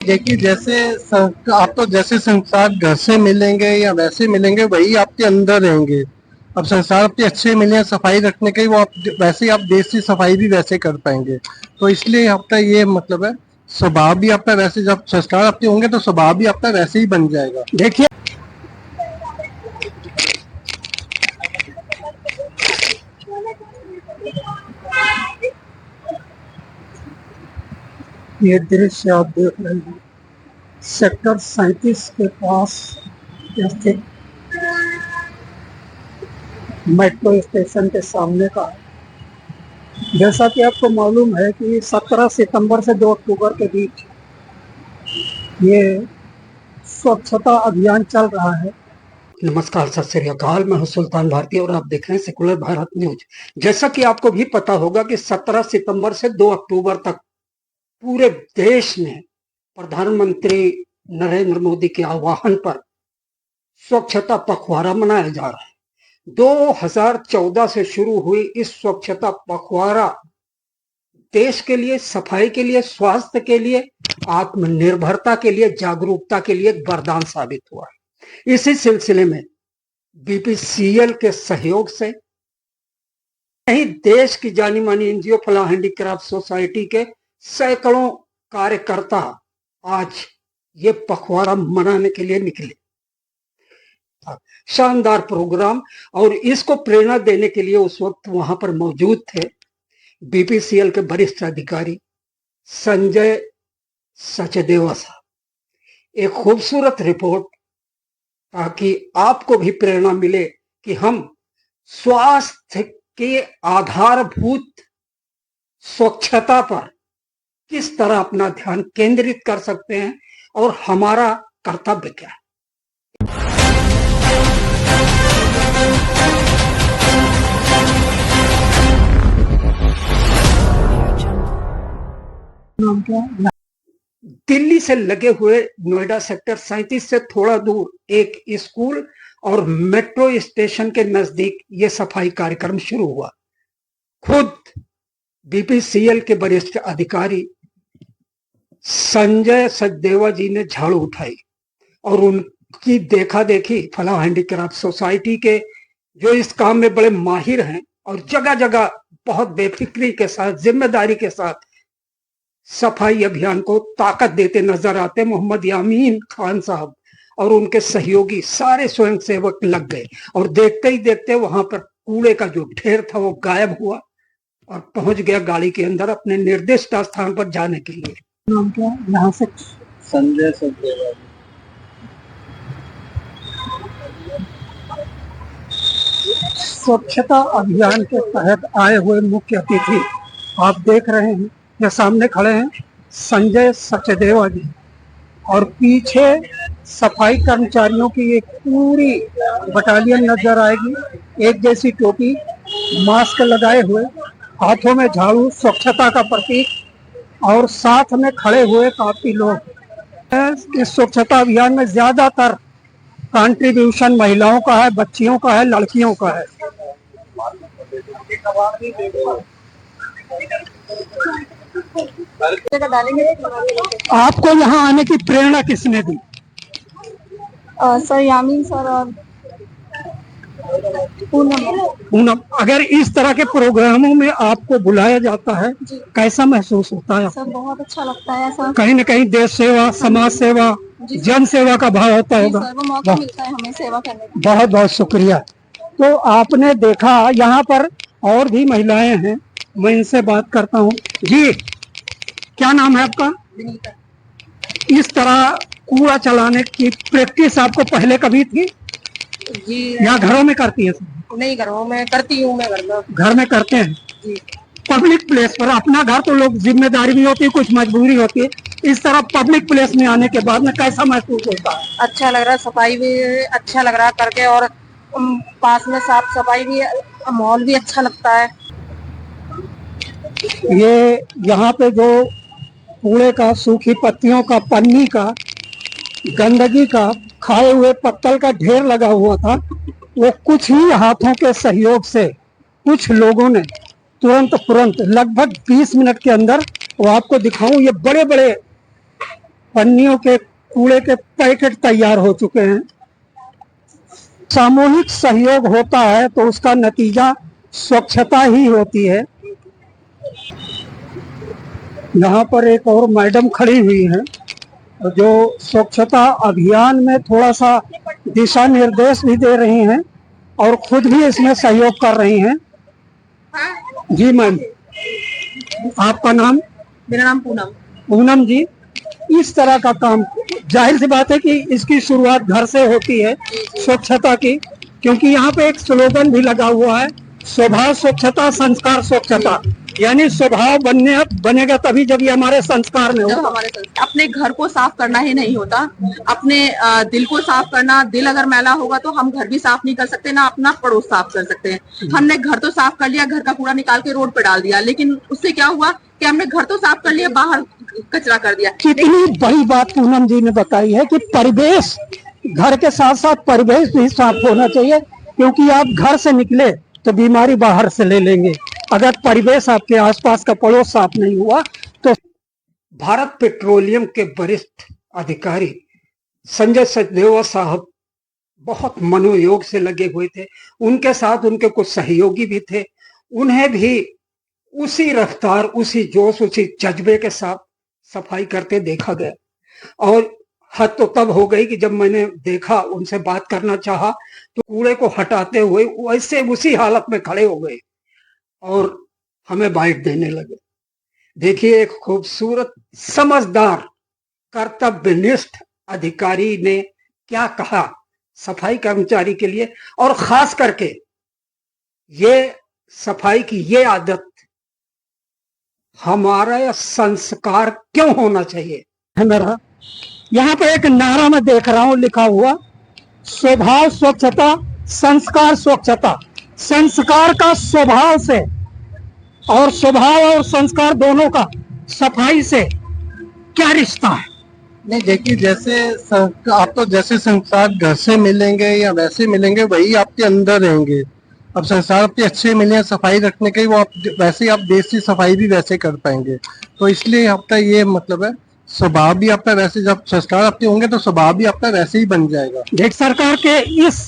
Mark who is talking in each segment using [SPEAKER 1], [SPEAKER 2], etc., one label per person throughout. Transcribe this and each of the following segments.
[SPEAKER 1] देखिए जैसे आप तो जैसे संस्कार घर से मिलेंगे या वैसे मिलेंगे वही आपके अंदर रहेंगे। अब संस्कार आपके अच्छे मिले सफाई रखने के, वो आप वैसे ही आप देश की सफाई भी वैसे कर पाएंगे। तो इसलिए आपका ये मतलब है, स्वभाव भी आपका वैसे, जब संस्कार आपके होंगे तो स्वभाव भी आपका वैसे ही बन जाएगा। देखिए ये दृश्य आप देख रहे हैं सेक्टर 37 के पास स्थित मेट्रो स्टेशन के सामने का है। जैसा कि आपको मालूम है कि 17 सितंबर से 2 अक्टूबर के बीच ये स्वच्छता अभियान चल रहा है। नमस्कार, सत श्री अकाल। मैं हूं सुल्तान भारती और आप देख रहे हैं सेकुलर भारत न्यूज। जैसा कि आपको भी पता होगा कि 17 सितंबर से 2 अक्टूबर तक पूरे देश में प्रधानमंत्री नरेंद्र मोदी के आह्वान पर स्वच्छता पखवाड़ा मनाया जा रहा है। 2014 से शुरू हुई इस स्वच्छता पखवाड़ा देश के लिए, सफाई के लिए, स्वास्थ्य के लिए, आत्मनिर्भरता के लिए, जागरूकता के लिए एक वरदान साबित हुआ है। इसी सिलसिले में बीपीसीएल के सहयोग से नहीं, देश की जानी मानी एनजीओ फलाह हैंडीक्राफ्ट सोसाइटी के सैकड़ों कार्यकर्ता आज ये पखवाड़ा मनाने के लिए निकले। शानदार प्रोग्राम, और इसको प्रेरणा देने के लिए उस वक्त वहां पर मौजूद थे बीपीसीएल के वरिष्ठ अधिकारी संजय सचदेवा साहब। एक खूबसूरत रिपोर्ट, ताकि आपको भी प्रेरणा मिले कि हम स्वास्थ्य के आधारभूत स्वच्छता पर किस तरह अपना ध्यान केंद्रित कर सकते हैं और हमारा कर्तव्य क्या है। दिल्ली से लगे हुए नोएडा सेक्टर 37 से थोड़ा दूर एक स्कूल और मेट्रो स्टेशन के नजदीक ये सफाई कार्यक्रम शुरू हुआ। खुद बीपीसीएल के वरिष्ठ अधिकारी संजय सचदेवा जी ने झाड़ू उठाई और उनकी देखा देखी फलाह हैंडीक्राफ्ट सोसाइटी के जो इस काम में बड़े माहिर हैं और जगह जगह बहुत बेफिक्री के साथ, जिम्मेदारी के साथ सफाई अभियान को ताकत देते नजर आते मोहम्मद यामीन खान साहब और उनके सहयोगी सारे स्वयंसेवक लग गए। और देखते ही देखते वहां पर कूड़े का जो ढेर था वो गायब हुआ और पहुंच गया गाड़ी के अंदर अपने निर्दिष्ट स्थान पर जाने के लिए। नाम क्या? यहाँ से संजय सचदेवा। स्वच्छता अभियान के तहत आए हुए मुख्य अतिथि आप देख रहे हैं, ये सामने खड़े हैं संजय सचदेवा जी, और पीछे सफाई कर्मचारियों की एक पूरी बटालियन नजर आएगी। एक जैसी टोपी, मास्क लगाए हुए, हाथों में झाड़ू, स्वच्छता का प्रतीक, और साथ में खड़े हुए काफी लोग। इस स्वच्छता अभियान में ज्यादातर कंट्रीब्यूशन महिलाओं का है, बच्चियों का है, लड़कियों का है। आपको यहाँ आने की प्रेरणा किसने दी?
[SPEAKER 2] सर यामीन सर और
[SPEAKER 1] पूनम। अगर इस तरह के प्रोग्रामों में आपको बुलाया जाता है, कैसा महसूस होता है?
[SPEAKER 2] सर बहुत अच्छा लगता है सर।
[SPEAKER 1] कहीं न कहीं देश सेवा, समाज सेवा, जन सेवा का भाव होता होगा।
[SPEAKER 2] सर, वो मौका मिलता है हमें सेवा करने का।
[SPEAKER 1] बहुत बहुत शुक्रिया। तो आपने देखा यहाँ पर और भी महिलाएं हैं, मैं इनसे बात करता हूँ। जी, क्या नाम है आपका? इस तरह कूड़ा चलाने की प्रैक्टिस आपको पहले कभी थी
[SPEAKER 2] जी?
[SPEAKER 1] या घरों में करती है?
[SPEAKER 2] नहीं, घरों में करती हूँ। मैं
[SPEAKER 1] घर में करते हैं
[SPEAKER 2] जी।
[SPEAKER 1] पब्लिक प्लेस पर, अपना घर तो लोग जिम्मेदारी भी होती है, कुछ मजबूरी होती है, इस तरह पब्लिक प्लेस में आने के बाद में कैसा महसूस होता है?
[SPEAKER 2] अच्छा लग रहा है, सफाई भी अच्छा लग रहा है करके, और पास में साफ सफाई भी, माहौल भी अच्छा लगता है।
[SPEAKER 1] ये यहाँ पे जो कूड़े का, सूखी पत्तियों का, पन्नी का, गंदगी का, खाए हुए पत्तल का ढेर लगा हुआ था, वो कुछ ही हाथों के सहयोग से कुछ लोगों ने तुरंत लगभग 20 मिनट के अंदर, वो आपको दिखाऊं, ये बड़े बड़े पन्नियों के कूड़े के पैकेट तैयार हो चुके हैं। सामूहिक सहयोग होता है तो उसका नतीजा स्वच्छता ही होती है। यहाँ पर एक और मैडम खड़ी हुई हैं जो स्वच्छता अभियान में थोड़ा सा दिशा निर्देश भी दे रही हैं और खुद भी इसमें सहयोग कर रही हैं। जी मैम, आपका नाम?
[SPEAKER 2] मेरा नाम पूनम।
[SPEAKER 1] पूनम जी, इस तरह का काम जाहिर सी बात है कि इसकी शुरुआत घर से होती है स्वच्छता की, क्योंकि यहाँ पे एक स्लोगन भी लगा हुआ है, स्वभाव स्वच्छता संस्कार स्वच्छता, यानी स्वभाव बनेगा तभी जब ये हमारे संस्कार में
[SPEAKER 2] जब
[SPEAKER 1] होगा।
[SPEAKER 2] हमारे अपने घर को साफ करना ही नहीं होता, अपने दिल को साफ करना। दिल अगर मैला होगा तो हम घर भी साफ नहीं कर सकते, ना अपना पड़ोस साफ कर सकते हैं। हमने घर तो साफ कर लिया, घर का कूड़ा निकाल के रोड पे डाल दिया, लेकिन उससे क्या हुआ कि हमने घर तो साफ कर लिया, बाहर कचरा कर दिया।
[SPEAKER 1] कितनी बड़ी बात पूनम जी ने बताई है कि परिवेश, घर के साथ साथ परिवेश भी साफ होना चाहिए, क्योंकि आप घर से निकले तो बीमारी बाहर से ले लेंगे। अगर परिवेश आपके आसपास का पड़ोस साफ नहीं हुआ तो। भारत पेट्रोलियम के वरिष्ठ अधिकारी संजय सचदेवा साहब बहुत मनोयोग से लगे हुए थे, उनके साथ उनके कुछ सहयोगी भी थे। उन्हें भी उसी रफ्तार, उसी जोश, उसी जज्बे के साथ सफाई करते देखा गया। और हद तो तब हो गई कि जब मैंने देखा, उनसे बात करना चाहा तो कूड़े को हटाते हुए वैसे उसी हालत में खड़े हो गए और हमें बाइट देने लगे। देखिए, एक खूबसूरत, समझदार, कर्तव्यनिष्ठ अधिकारी ने क्या कहा सफाई कर्मचारी के लिए, और खास करके ये सफाई की ये आदत हमारा संस्कार क्यों होना चाहिए है मेरा। यहाँ पे एक नारा मैं देख रहा हूँ लिखा हुआ, स्वभाव स्वच्छता संस्कार स्वच्छता। संस्कार का स्वभाव से और स्वभाव और संस्कार दोनों का सफाई से क्या रिश्ता है?
[SPEAKER 3] नहीं देखिए, जैसे आप तो जैसे संस्कार घर से मिलेंगे या वैसे मिलेंगे वही आपके अंदर रहेंगे। अब संस्कार आपके अच्छे मिले सफाई रखने के, वो आप वैसे आप देश की सफाई भी वैसे कर पाएंगे। तो इसलिए आपका ये मतलब है, स्वभाव भी आपका वैसे, जब संस्कार आपके होंगे तो स्वभाव भी आपका वैसे ही बन जाएगा।
[SPEAKER 1] देख, सरकार के इस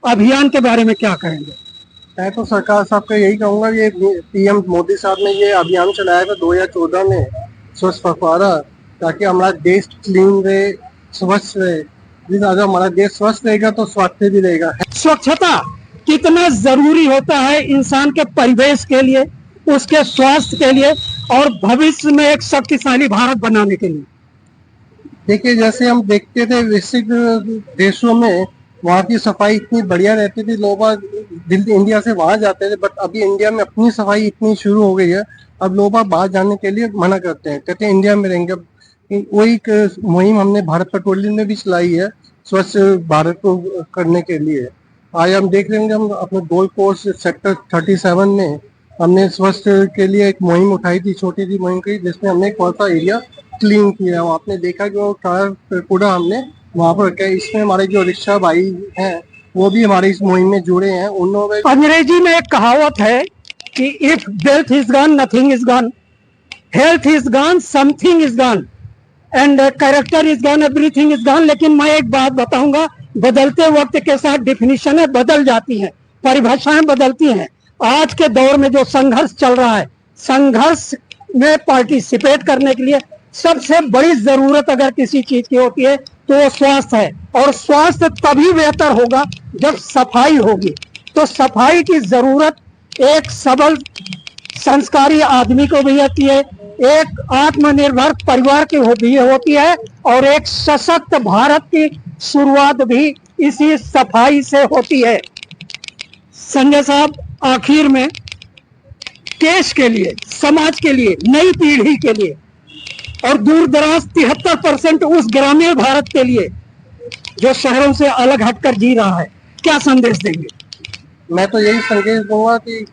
[SPEAKER 1] अभियान के बारे में क्या कहेंगे?
[SPEAKER 3] मैं तो सरकार साहब का यही कहूंगा, ये पीएम मोदी साहब ने ये अभियान चलाया था 2014 में, स्वच्छ पखवाड़ा, ताकि हमारा देश क्लीन रहे, स्वच्छ रहे। अगर हमारा देश स्वस्थ रहेगा तो स्वास्थ्य भी रहेगा।
[SPEAKER 1] स्वच्छता कितना जरूरी होता है इंसान के परिवेश के लिए, उसके स्वास्थ्य के लिए और भविष्य में एक शक्तिशाली भारत बनाने के लिए।
[SPEAKER 3] देखिए, जैसे हम देखते थे विकसित देशों में वहाँ की सफाई इतनी बढ़िया रहती थी, लोग दिल्ली इंडिया से वहां जाते थे, बट अभी इंडिया में अपनी सफाई इतनी शुरू हो गई है, अब लोग बाहर जाने के लिए मना करते हैं, कहते हैं इंडिया में रहेंगे। वही एक मुहिम हमने भारत पेट्रोलियम में भी चलाई है स्वच्छ भारत को करने के लिए। आज हम देख रहे होंगे, हम अपने गोल्ड कोस्ट सेक्टर 37 में हमने स्वच्छ के लिए एक मुहिम उठाई थी, छोटी सी मुहिम की, जिसमें हमने कौन सा एरिया क्लीन किया। आपने देखा कि वो कूड़ा हमने वहाँ पर रखा है। इसमें हमारे जो रिक्शा भाई हैं वो भी हमारे इस मुहिम में जुड़े हैं। उन्होंने,
[SPEAKER 1] अंग्रेजी में एक कहावत है कि if wealth is gone nothing is gone, health is gone something is gone, and character is gone everything is gone. लेकिन मैं एक बात बताऊंगा, बदलते वक्त के साथ डिफिनीशनें बदल जाती हैं, परिभाषाएं बदलती हैं। आज के दौर में जो संघर्ष चल रहा है, संघर्ष में पार्टिसिपेट करने के लिए सबसे बड़ी जरूरत अगर किसी चीज की होती है तो वो स्वास्थ्य है, और स्वास्थ्य तभी बेहतर होगा जब सफाई होगी। तो सफाई की जरूरत एक सबल संस्कारी आदमी को भी होती है, एक आत्मनिर्भर परिवार की भी होती है, और एक सशक्त भारत की शुरुआत भी इसी सफाई से होती है। संजय साहब, आखिर में देश के लिए, समाज के लिए, नई पीढ़ी के लिए और दूर दराज 73% उस ग्रामीण भारत के लिए जो शहरों से अलग हटकर जी रहा है, क्या संदेश देंगे?
[SPEAKER 3] मैं तो यही संदेश दूंगा कि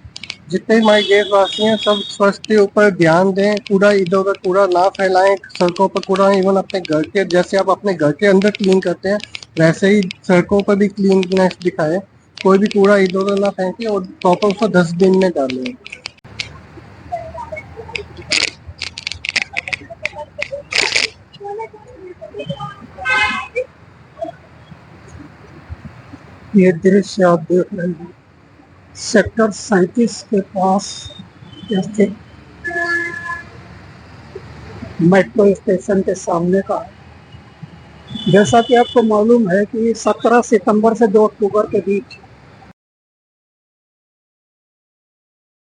[SPEAKER 3] जितने हमारे देशवासी हैं सब स्वास्थ्य के ऊपर ध्यान दें, कूड़ा इधर उधर कूड़ा ना फैलाएं, सड़कों पर कूड़ा, इवन अपने घर के, जैसे आप अपने घर के अंदर क्लीन करते हैं वैसे ही सड़कों पर भी क्लीननेस दिखाएं। कोई भी कूड़ा इधर उधर ना फेंके और प्रॉपर उसको डस्टबिन में डालें।
[SPEAKER 1] ये दृश्य आप देख रहे हैं सेक्टर 37 के पास स्थित मेट्रो स्टेशन के सामने का है। जैसा कि आपको मालूम है कि 17 सितंबर से 2 अक्टूबर के बीच